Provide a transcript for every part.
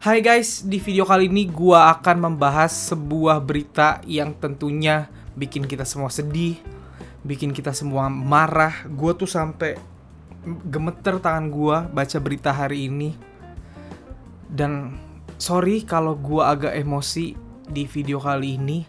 Hai guys, di video kali ini gua akan membahas sebuah berita yang tentunya bikin kita semua sedih, bikin kita semua marah. Gua tuh sampai gemeter tangan gua baca berita hari ini. Dan sorry kalau gua agak emosi di video kali ini.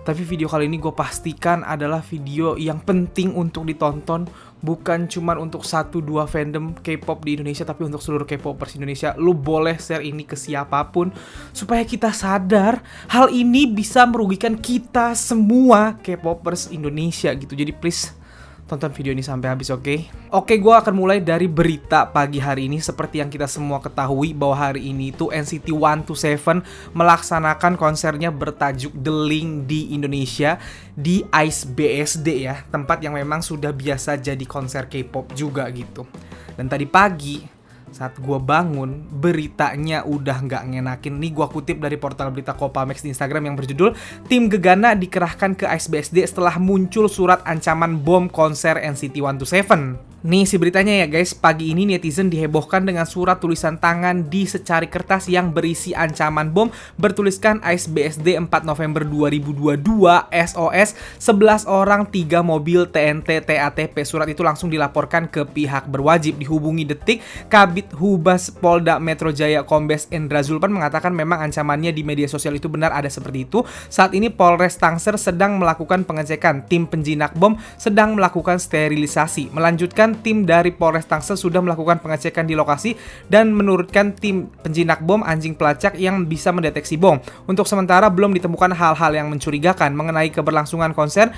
Tapi video kali ini gue pastikan adalah video yang penting untuk ditonton. Bukan cuma untuk 1-2 fandom K-pop di Indonesia, tapi untuk seluruh K-popers Indonesia. Lu boleh share ini ke siapapun supaya kita sadar hal ini bisa merugikan kita semua K-popers Indonesia gitu. Jadi please tonton video ini sampai habis, oke? Oke, gue akan mulai dari berita pagi hari ini. Seperti yang kita semua ketahui bahwa hari ini itu NCT 127 melaksanakan konsernya bertajuk The Link di Indonesia di ICE BSD ya, tempat yang memang sudah biasa jadi konser K-pop juga gitu. Dan tadi pagi saat gue bangun, beritanya udah nggak ngenakin. Nih gue kutip dari portal berita Kopamix di Instagram yang berjudul Tim Gegana dikerahkan ke ICE BSD setelah muncul surat ancaman bom konser NCT 127. Nih si beritanya ya guys, pagi ini netizen dihebohkan dengan surat tulisan tangan di secari kertas yang berisi ancaman bom bertuliskan ICE BSD 4 November 2022 SOS 11 orang 3 mobil TNT TATP. Surat itu langsung dilaporkan ke pihak berwajib. Dihubungi Detik, Kabid Humas Polda Metro Jaya Kombes Endra Zulpan mengatakan memang ancamannya di media sosial itu benar ada seperti itu. Saat ini Polres Tangsel sedang melakukan pengecekan. Tim penjinak bom sedang melakukan sterilisasi. Melanjutkan, tim dari Polres Tangsel sudah melakukan pengecekan di lokasi dan menurutkan tim penjinak bom anjing pelacak yang bisa mendeteksi bom. Untuk sementara belum ditemukan hal-hal yang mencurigakan mengenai keberlangsungan konser.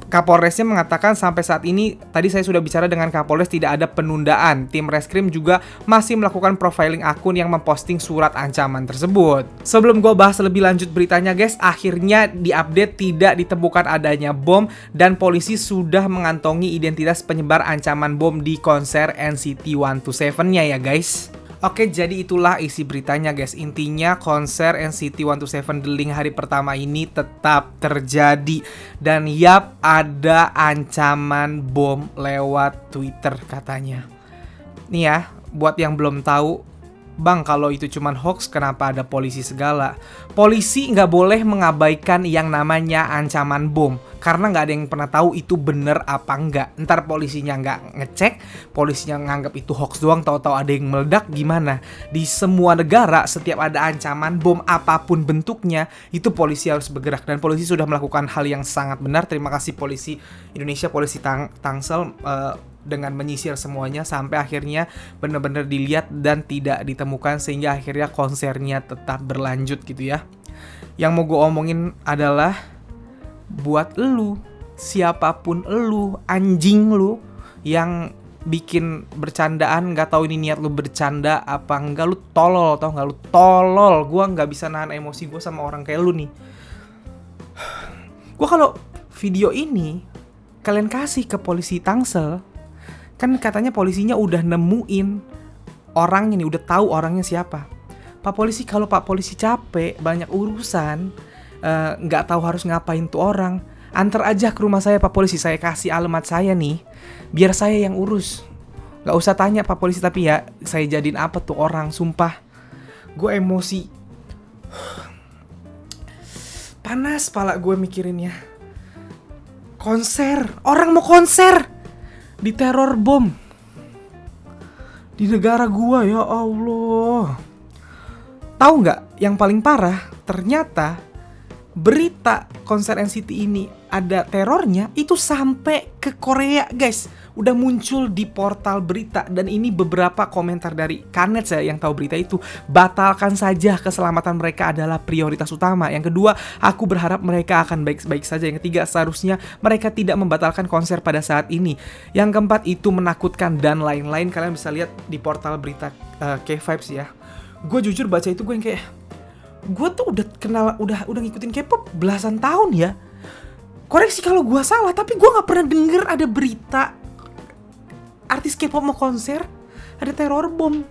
Kapolresnya mengatakan sampai saat ini, tadi saya sudah bicara dengan Kapolres, tidak ada penundaan. Tim Reskrim juga masih melakukan profiling akun yang memposting surat ancaman tersebut. Sebelum gue bahas lebih lanjut beritanya guys, akhirnya diupdate tidak ditemukan adanya bom dan polisi sudah mengantongi identitas penyebar ancaman bom di konser NCT 127-nya ya guys. Oke, jadi itulah isi beritanya guys. Intinya konser NCT 127 The Link hari pertama ini tetap terjadi. Dan yap, ada ancaman bom lewat Twitter katanya. Nih ya, buat yang belum tahu, Bang, kalau itu cuman hoax, kenapa ada polisi segala? Polisi nggak boleh mengabaikan yang namanya ancaman bom. Karena nggak ada yang pernah tahu itu bener apa nggak. Ntar polisinya nggak ngecek, polisinya nganggap itu hoax doang, tahu-tahu ada yang meledak, gimana? Di semua negara, setiap ada ancaman bom apapun bentuknya, itu polisi harus bergerak. Dan polisi sudah melakukan hal yang sangat benar. Terima kasih polisi Indonesia, polisi Tangsel, dengan menyisir semuanya sampai akhirnya benar-benar dilihat dan tidak ditemukan, sehingga akhirnya konsernya tetap berlanjut gitu ya. Yang mau gue omongin adalah buat lu, siapapun lu, anjing lu yang bikin bercandaan, nggak tahu ini niat lu bercanda apa enggak, lu tolol, tau nggak? Lu tolol. Gue nggak bisa nahan emosi gue sama orang kayak lu nih. Gue kalau video ini kalian kasih ke polisi Tangsel, kan katanya polisinya udah nemuin orangnya nih, udah tahu orangnya siapa. Pak polisi, kalau Pak polisi capek, banyak urusan, nggak tahu harus ngapain tuh orang, antar aja ke rumah saya Pak polisi, saya kasih alamat saya nih, biar saya yang urus. Nggak usah tanya Pak polisi, tapi ya saya jadiin apa tuh orang, sumpah. Gue emosi. Panas pala gue mikirinnya. Konser, orang mau konser diteror bom di negara gua, ya Allah. Tahu nggak yang paling parah? Ternyata berita konser NCT ini ada terornya itu sampai ke Korea guys. Udah muncul di portal berita, dan ini beberapa komentar dari Kanet saya yang tahu berita itu. Batalkan saja, keselamatan mereka adalah prioritas utama. Yang kedua, aku berharap mereka akan baik-baik saja. Yang ketiga, seharusnya mereka tidak membatalkan konser pada saat ini. Yang keempat, itu menakutkan, dan lain-lain. Kalian bisa lihat di portal berita K-Vibes ya. Gue jujur baca itu gue yang kayak, gue tuh udah kenal, udah ngikutin K-pop belasan tahun ya. Koreksi kalau gue salah, tapi gue nggak pernah denger ada berita artis K-pop mau konser ada teror bom.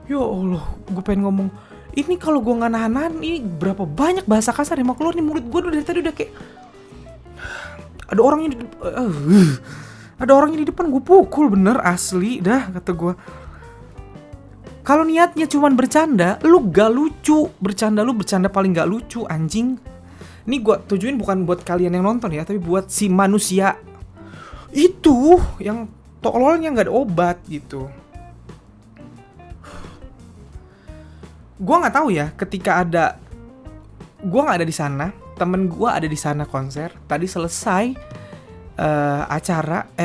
Ya Allah, gue pengen ngomong ini kalau gue nggak nahan, ini berapa banyak bahasa kasar yang mau keluar nih mulut gue dari tadi. Udah kayak ada orangnya di depan gue pukul bener asli dah, kata gue. Kalau niatnya cuman bercanda, lu gak lucu. Lu bercanda paling gak lucu, anjing. Ini gua tujuin bukan buat kalian yang nonton ya, tapi buat si manusia itu yang tololnya gak ada obat gitu. Gua nggak tahu ya, ketika gua nggak ada di sana, temen gua ada di sana konser. Tadi selesai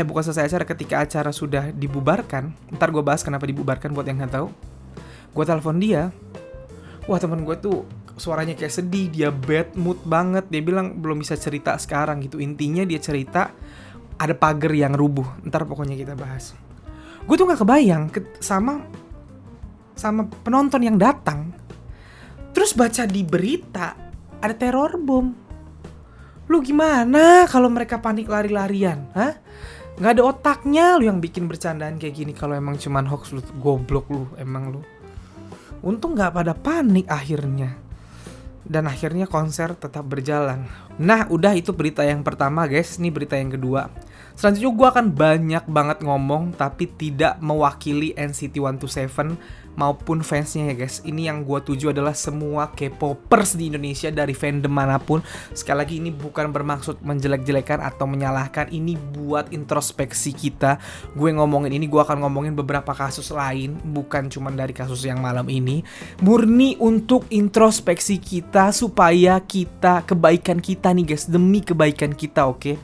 bukan selesai acara, ketika acara sudah dibubarkan. Ntar gua bahas kenapa dibubarkan buat yang nggak tahu. Gua telepon dia. Wah, temen gua tuh suaranya kayak sedih, dia bad mood banget. Dia bilang belum bisa cerita sekarang gitu. Intinya dia cerita ada pagar yang rubuh. Ntar pokoknya kita bahas. Gue tuh nggak kebayang sama penonton yang datang, terus baca di berita ada teror bom. Lu gimana kalau mereka panik lari-larian? Hah? Nggak ada otaknya lu yang bikin bercandaan kayak gini. Kalau emang cuman hoax, lu goblok lu, emang lu. Untung nggak pada panik akhirnya. Dan akhirnya konser tetap berjalan. Nah, udah itu berita yang pertama, guys. Ini berita yang kedua. Selanjutnya gue akan banyak banget ngomong, tapi tidak mewakili NCT 127 maupun fansnya ya guys. Ini yang gue tuju adalah semua K-popers di Indonesia dari fandom manapun. Sekali lagi ini bukan bermaksud menjelek-jelekan atau menyalahkan. Ini buat introspeksi kita. Gue ngomongin ini, gue akan ngomongin beberapa kasus lain, bukan cuma dari kasus yang malam ini. Murni untuk introspeksi kita supaya kebaikan kita nih guys, demi kebaikan kita, oke?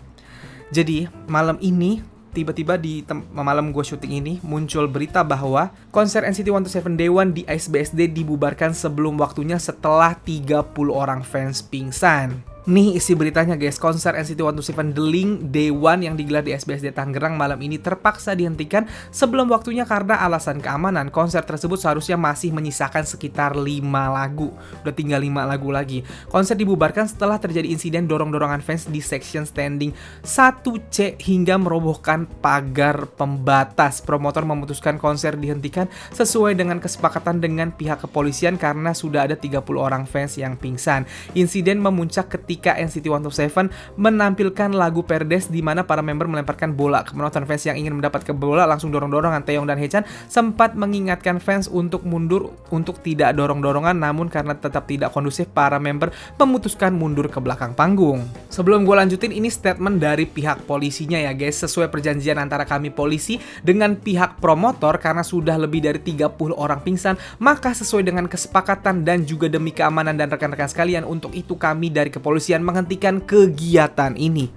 Jadi malam ini tiba-tiba di malam gue syuting ini muncul berita bahwa konser NCT 127 Day One di ISBSD dibubarkan sebelum waktunya setelah 30 orang fans pingsan. Nih isi beritanya guys, konser NCT 127 The Link Day One yang digelar di SBSD Tangerang malam ini terpaksa dihentikan sebelum waktunya karena alasan keamanan. Konser tersebut seharusnya masih menyisakan sekitar 5 lagu. Udah tinggal 5 lagu lagi. Konser dibubarkan setelah terjadi insiden dorong-dorongan fans di section standing 1C hingga merobohkan pagar pembatas. Promotor memutuskan konser dihentikan sesuai dengan kesepakatan dengan pihak kepolisian karena sudah ada 30 orang fans yang pingsan. Insiden memuncak ketika NCT 127 menampilkan lagu Perdes di mana para member melemparkan bola ke penonton. Fans yang ingin mendapatkan bola langsung dorong-dorongan. Taeyong dan Haechan sempat mengingatkan fans untuk mundur, untuk tidak dorong-dorongan, namun karena tetap tidak kondusif, para member memutuskan mundur ke belakang panggung. Sebelum gue lanjutin, ini statement dari pihak polisinya ya guys. Sesuai perjanjian antara kami polisi dengan pihak promotor, karena sudah lebih dari 30 orang pingsan, maka sesuai dengan kesepakatan dan juga demi keamanan dan rekan-rekan sekalian, untuk itu kami dari kepolisian menghentikan kegiatan ini.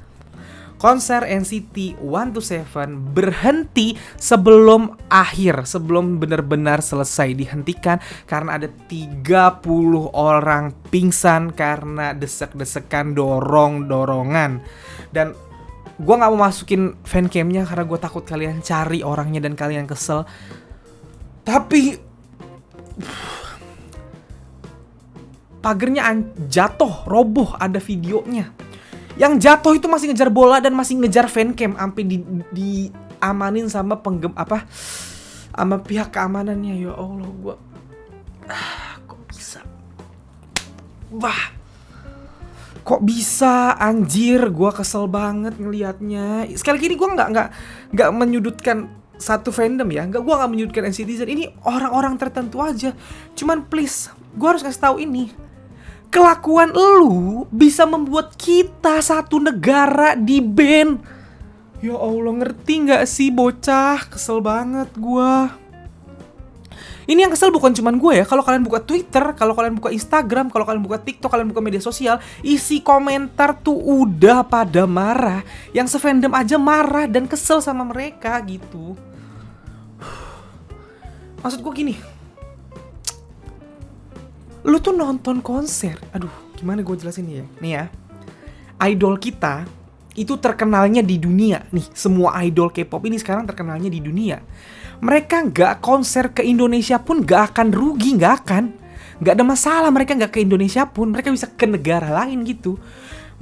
Konser NCT 127 berhenti sebelum benar-benar selesai, dihentikan karena ada 30 orang pingsan karena desek-desekan, dorong-dorongan. Dan gue gak mau masukin fancamnya karena gue takut kalian cari orangnya dan kalian kesel. Tapi pagernya jatuh, roboh, ada videonya. Yang jatuh itu masih ngejar bola dan masih ngejar fancam, sampai diamanin sama sama pihak keamanannya. Ya Allah, gua kok bisa? Kok bisa anjir, gua kesel banget ngelihatnya. Sekali lagi ini gua nggak menyudutkan satu fandom ya, gua nggak menyudutkan NCT. Ini orang-orang tertentu aja. Cuman please, gua harus kasih tahu ini. Kelakuan lu bisa membuat kita satu negara di-ban. Ya Allah, ngerti gak sih bocah? Kesel banget gua. Ini yang kesel bukan cuman gue ya. Kalau kalian buka Twitter, kalau kalian buka Instagram, kalau kalian buka TikTok, kalian buka media sosial, isi komentar tuh udah pada marah. Yang se-fandom aja marah dan kesel sama mereka gitu. Maksud gue gini, lu tuh nonton konser, aduh gimana gue jelasin ya. Nih ya, idol kita itu terkenalnya di dunia. Nih, semua idol K-pop ini sekarang terkenalnya di dunia. Mereka gak konser ke Indonesia pun gak akan rugi, gak ada masalah. Mereka gak ke Indonesia pun, mereka bisa ke negara lain gitu.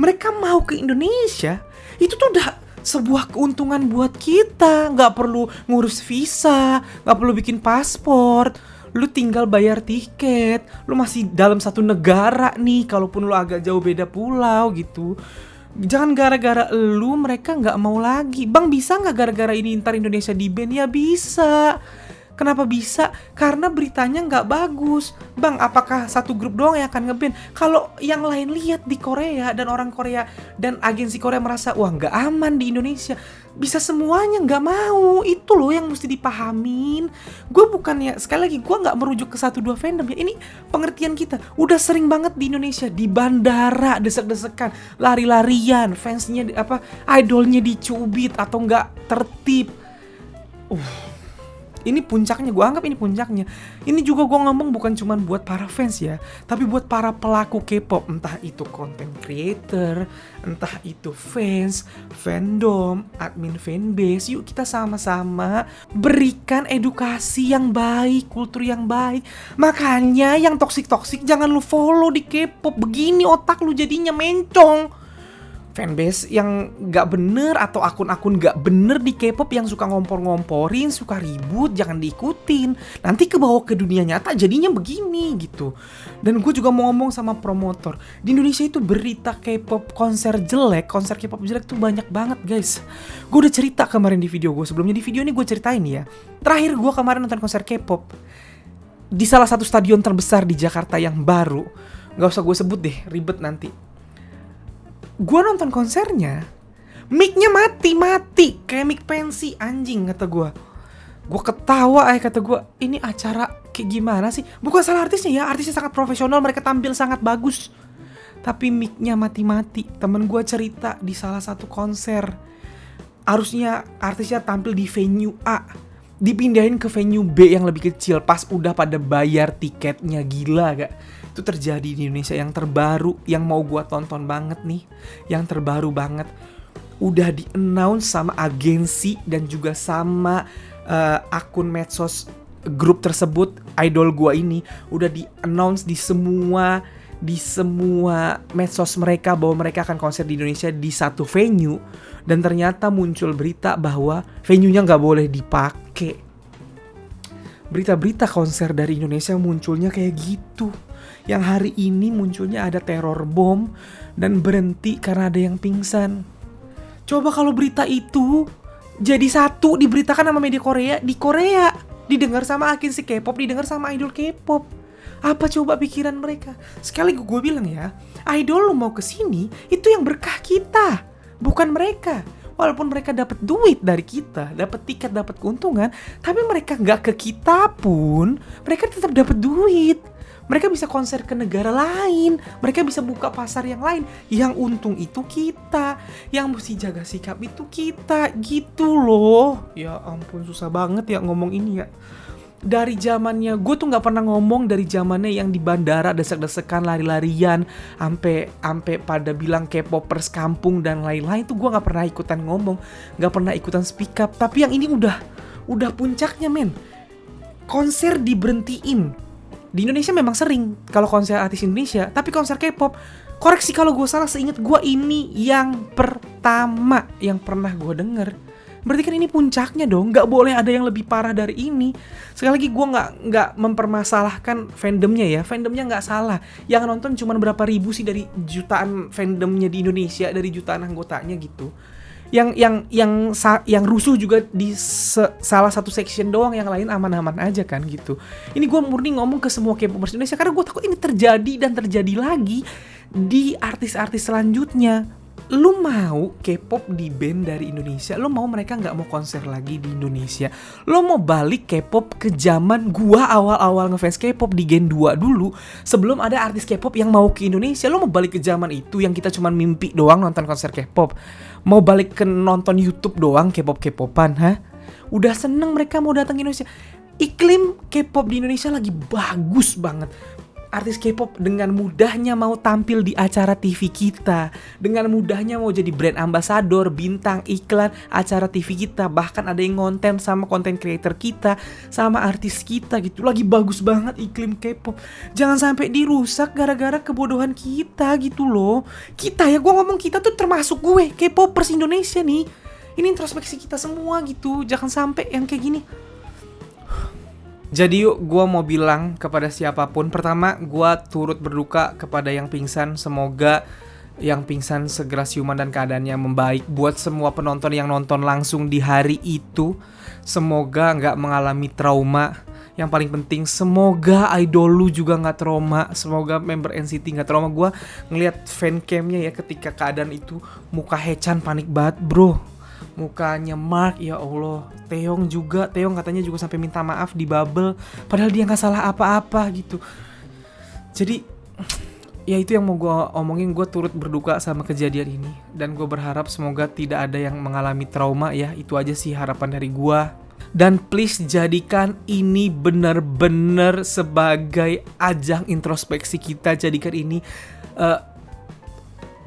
Mereka mau ke Indonesia, itu tuh udah sebuah keuntungan buat kita. Gak perlu ngurus visa, gak perlu bikin paspor. Lu tinggal bayar tiket, lu masih dalam satu negara nih, kalaupun lu agak jauh beda pulau gitu. Jangan gara-gara lu mereka nggak mau lagi. Bang, bisa nggak gara-gara ini ntar Indonesia di-ban? Ya bisa. Kenapa bisa? Karena beritanya nggak bagus. Bang, apakah satu grup doang yang akan nge-ban? Kalau yang lain lihat di Korea dan orang Korea dan agensi Korea merasa, wah nggak aman di Indonesia, bisa semuanya nggak mau. Itu loh yang mesti dipahamin. Gue bukannya, sekali lagi, gue nggak merujuk ke 1-2 fandom ya. Ini pengertian kita. Udah sering banget di Indonesia, di bandara, desek-desekan, lari-larian, fansnya, idolnya dicubit atau nggak tertib. Ini puncaknya, gue anggap ini puncaknya. Ini juga gue ngomong bukan cuma buat para fans ya, tapi buat para pelaku K-pop. Entah itu content creator, entah itu fans, fandom, admin fanbase. Yuk kita sama-sama berikan edukasi yang baik, kultur yang baik. Makanya yang toksik-toksik jangan lu follow di K-pop. Begini otak lu jadinya mencong. Fanbase yang gak bener atau akun-akun gak bener di K-pop yang suka ngompor-ngomporin, suka ribut, jangan diikutin. Nanti kebawa ke dunia nyata jadinya begini gitu. Dan gue juga mau ngomong sama promotor. Di Indonesia itu berita K-pop konser K-pop jelek tuh banyak banget guys. Gue udah cerita kemarin di video gue sebelumnya. Di video ini gue ceritain ya. Terakhir gue kemarin nonton konser K-pop di salah satu stadion terbesar di Jakarta yang baru. Gak usah gue sebut deh, ribet nanti. Gue nonton konsernya, mic-nya mati, kayak mic pensi, anjing kata gue. Gue ketawa kata gue, ini acara kayak gimana sih? Bukan salah artisnya ya, artisnya sangat profesional, mereka tampil sangat bagus. Tapi mic-nya mati. Temen gue cerita di salah satu konser, harusnya artisnya tampil di venue A, dipindahin ke venue B yang lebih kecil pas udah pada bayar tiketnya. Gila gak? Itu terjadi di Indonesia. Yang terbaru yang mau gua tonton banget nih, yang terbaru banget, udah di-announce sama agensi dan juga sama akun medsos grup tersebut, idol gua ini udah di-announce di semua medsos mereka bahwa mereka akan konser di Indonesia di satu venue. Dan ternyata muncul berita bahwa venue-nya gak boleh dipakai. Berita-berita konser dari Indonesia munculnya kayak gitu. Yang hari ini munculnya ada teror bom dan berhenti karena ada yang pingsan. Coba kalau berita itu jadi satu diberitakan sama media Korea, di Korea didengar sama agensi K-pop, didengar sama idol K-pop. Apa coba pikiran mereka? Sekali gue bilang ya, idol lu mau kesini itu yang berkah kita, bukan mereka. Walaupun mereka dapat duit dari kita, dapat tiket, dapat keuntungan, tapi mereka nggak ke kita pun, mereka tetap dapat duit. Mereka bisa konser ke negara lain, mereka bisa buka pasar yang lain. Yang untung itu kita, yang mesti jaga sikap itu kita, gitu loh. Ya ampun, susah banget ya ngomong ini ya. Dari zamannya, gue tuh nggak pernah ngomong dari zamannya yang di bandara desek-desekan, lari-larian, sampai pada bilang K-popers kampung dan lain-lain, tuh gue nggak pernah ikutan ngomong, nggak pernah ikutan speak up. Tapi yang ini udah puncaknya men. Konser diberhentiin. Di Indonesia memang sering kalau konser artis Indonesia, tapi konser K-pop, koreksi kalau gue salah, seingat gue ini yang pertama yang pernah gue denger. Berarti kan ini puncaknya dong, nggak boleh ada yang lebih parah dari ini. Sekali lagi gue nggak mempermasalahkan fandomnya ya, fandomnya nggak salah. Yang nonton cuma berapa ribu sih dari jutaan fandomnya di Indonesia, dari jutaan anggotanya gitu. Yang rusuh juga di salah satu section doang, yang lain aman-aman aja kan gitu. Ini gue murni ngomong ke semua K-popers Indonesia karena gue takut ini terjadi dan terjadi lagi di artis-artis selanjutnya. Lu mau K-pop di-ban dari Indonesia, lu mau mereka gak mau konser lagi di Indonesia, lu mau balik K-pop ke zaman gua awal-awal ngefans K-pop di Gen 2 dulu, sebelum ada artis K-pop yang mau ke Indonesia. Lu mau balik ke zaman itu yang kita cuma mimpi doang nonton konser K-pop, mau balik ke nonton YouTube doang K-popan, ha? Udah seneng mereka mau datang ke Indonesia. Iklim K-pop di Indonesia lagi bagus banget. Artis K-pop dengan mudahnya mau tampil di acara TV kita, dengan mudahnya mau jadi brand ambassador, bintang iklan acara TV kita, bahkan ada yang ngonten sama content creator kita, sama artis kita gitu. Lagi bagus banget iklim K-pop. Jangan sampai dirusak gara-gara kebodohan kita gitu loh. Kita ya, gue ngomong kita tuh termasuk gue, K-popers Indonesia nih. Ini introspeksi kita semua gitu. Jangan sampai yang kayak gini. Jadi yuk, gue mau bilang kepada siapapun, pertama gue turut berduka kepada yang pingsan. Semoga yang pingsan segera siuman dan keadaannya membaik. Buat semua penonton yang nonton langsung di hari itu, semoga nggak mengalami trauma. Yang paling penting, semoga idol lu juga nggak trauma. Semoga member NCT nggak trauma. Gue ngeliat fancamnya ya ketika keadaan itu, muka Haechan panik banget bro. Mukanya Mark, ya Allah. Taeyong katanya juga sampai minta maaf di bubble, padahal dia nggak salah apa-apa gitu. Jadi ya itu yang mau gue omongin. Gue turut berduka sama kejadian ini, dan gue berharap semoga tidak ada yang mengalami trauma ya. Itu aja sih harapan dari gue. Dan please jadikan ini benar-benar sebagai ajang introspeksi kita. Jadikan ini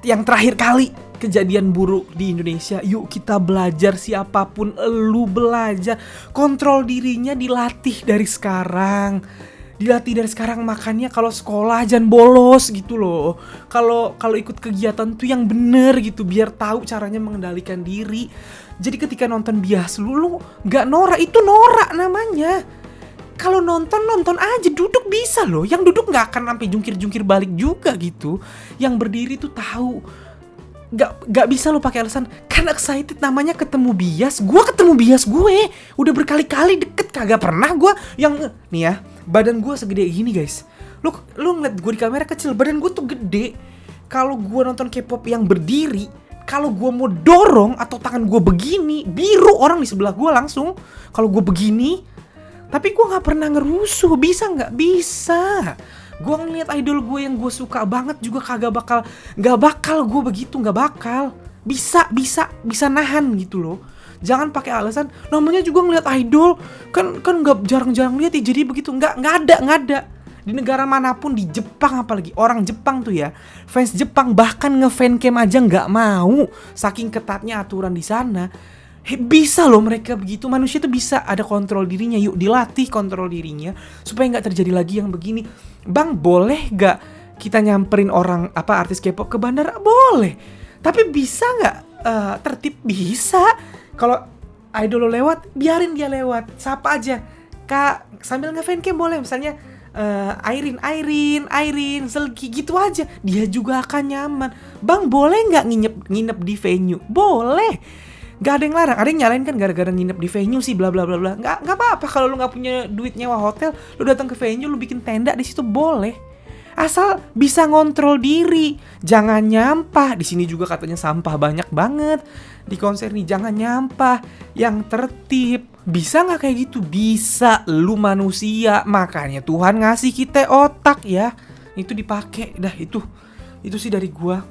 yang terakhir kali kejadian buruk di Indonesia. Yuk kita belajar, siapapun lu belajar. Kontrol dirinya dilatih dari sekarang. Makanya kalau sekolah jangan bolos gitu loh. Kalau ikut kegiatan tuh yang bener gitu, biar tahu caranya mengendalikan diri. Jadi ketika nonton bias lu nggak norak, itu norak namanya. Kalau nonton aja, duduk bisa loh. Yang duduk nggak akan sampai jungkir balik juga gitu. Yang berdiri tuh tahu. Gak bisa lo pakai alasan kan excited, namanya ketemu bias. Gue ketemu bias gue udah berkali-kali deket, kagak pernah gue yang nih ya, badan gue segede gini guys. Lu ngeliat gue di kamera kecil, badan gue tuh gede. Kalau gue nonton K-pop yang berdiri, kalau gue mau dorong atau tangan gue begini, biru orang di sebelah gue langsung. Kalau gue begini, tapi gue nggak pernah ngerusuh. Bisa nggak? Bisa. Gue ngeliat idol gue yang gue suka banget juga gak bakal gue begitu, gak bakal. Bisa nahan gitu loh. Jangan pakai alasan namanya juga ngeliat idol, kan nggak jarang-jarang lihat ya jadi begitu. Nggak ada. Di negara manapun, di Jepang apalagi, orang Jepang tuh ya, fans Jepang bahkan nge-fancam aja nggak mau, saking ketatnya aturan di sana. Bisa loh mereka begitu. Manusia tuh bisa ada kontrol dirinya. Yuk dilatih kontrol dirinya supaya nggak terjadi lagi yang begini. Bang, boleh nggak kita nyamperin orang artis K-pop ke bandara? Boleh. Tapi bisa nggak tertib? Bisa. Kalau idol lo lewat, biarin dia lewat. Sapa aja, Kak, sambil nge-fancam boleh. Misalnya Airin, Zelgi gitu aja. Dia juga akan nyaman. Bang, boleh nggak nginep di venue? Boleh. Gak ada yang larang. Ada yang nyalain kan gara-gara nginep di venue sih bla bla bla bla. Gak apa-apa kalau lu nggak punya duit nyewa hotel, lu datang ke venue, lu bikin tenda di situ boleh. Asal bisa ngontrol diri, jangan nyampah. Di sini juga katanya sampah banyak banget di konser nih. Jangan nyampah, yang tertib. Bisa nggak kayak gitu? Bisa. Lu manusia, makanya Tuhan ngasih kita otak ya. Itu dipakai. Dah itu sih dari gua.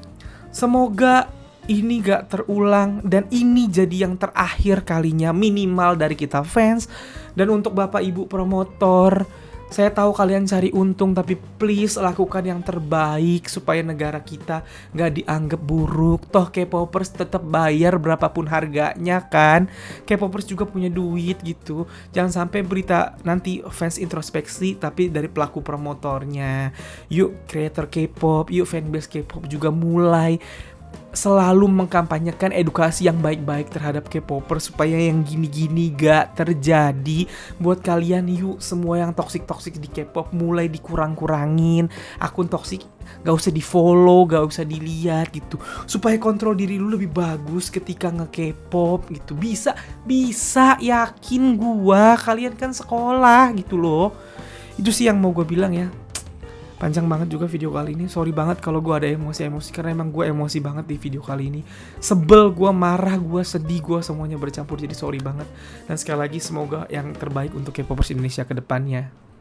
Semoga ini gak terulang dan ini jadi yang terakhir kalinya minimal dari kita fans. Dan untuk bapak ibu promotor, saya tahu kalian cari untung, tapi please lakukan yang terbaik supaya negara kita gak dianggap buruk. Toh K-popers tetap bayar berapapun harganya kan. K-popers juga punya duit gitu. Jangan sampai berita nanti fans introspeksi tapi dari pelaku promotornya. Yuk creator K-pop, yuk fanbase K-pop juga mulai selalu mengkampanyekan edukasi yang baik-baik terhadap K-popers supaya yang gini-gini gak terjadi. Buat kalian yuk, semua yang toksik-toksik di K-pop mulai dikurang-kurangin. Akun toksik gak usah di-follow, gak usah dilihat gitu. Supaya kontrol diri lu lebih bagus ketika nge-K-pop gitu. Bisa, yakin gua, kalian kan sekolah gitu loh. Itu sih yang mau gue bilang ya. Panjang banget juga video kali ini. Sorry banget kalau gue ada emosi-emosi, karena emang gue emosi banget di video kali ini. Sebel, gue marah, gue sedih, gue semuanya bercampur. Jadi sorry banget. Dan sekali lagi semoga yang terbaik untuk K-popers Indonesia ke depannya.